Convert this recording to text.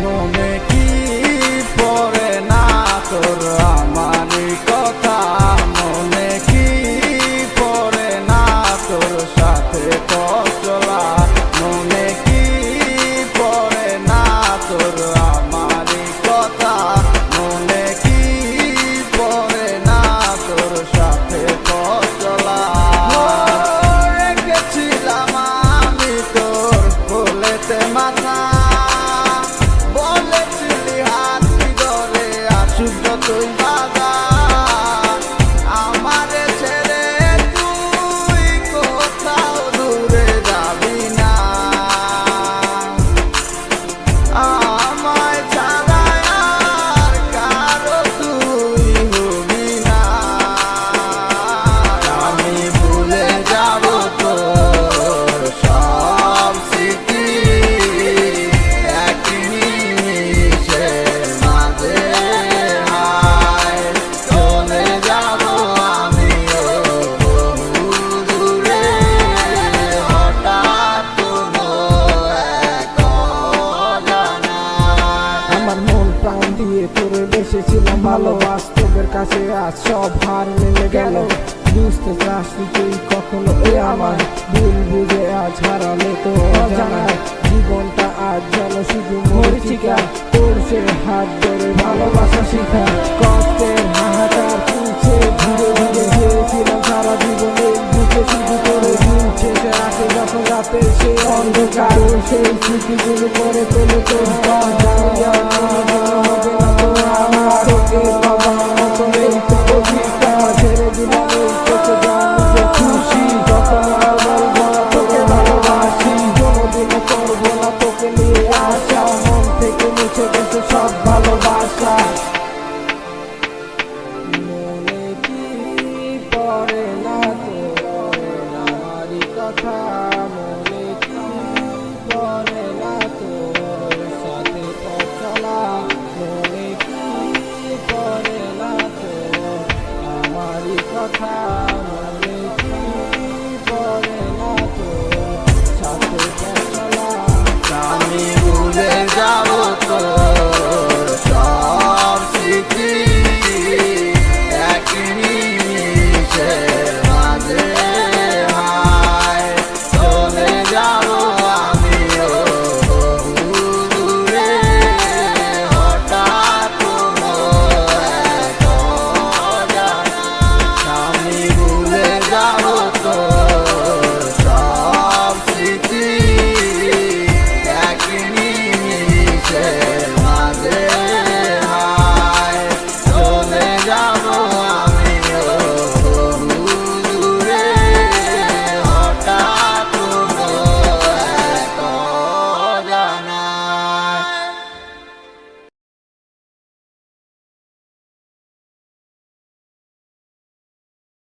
মনে কি পড়ে না তোর আমারই কথা, মনে কি পড়ে না তোর সাথে পথ চলা, মনে কি পড়ে না তোর আমারই কথা, মনে কি পড়ে না তোর সাথে পথ চলা। রেখেছিলাম আমি তোর বলেতে মাথা, তুই বাবা আমারে ছেড়ে তুই কোথাও দূরে যাবি না, আমায় ছাড়া আর কারো তুই হবি না। আমি ভুলে যাব তোর সব স্মৃতি এক নিমিষের মাঝে, তোরে বেসেছিলাম ভালো, বাস্তবের কাছে আজ সব হার মিলে গেল। বুঝতে চাসনি তুই কখনো আমার ভুল বুঝে আজ হারালে তো অজানায় জীবনটা আজ যেন শুধু মরিচিকা, তোর সে হাত ধরে ভালোবাসা শিখা। কষ্টের হাহাকার তুলছে ধীরে ধীরে, চেয়েছিলাম সারা জীবনে বুকে শুধু করে ঝুলছে সে আসে যখন রাতে সে অন্ধকার, সেই স্মৃতিগুলো করে তোলে তোর সব ভালোবাসা। মনে কি পড়ে না তোর আমারই কথা, মনে কি পড়ে না তোর সাথে পথ চলা, মনে কি পড়ে না তোর আমারই কথা।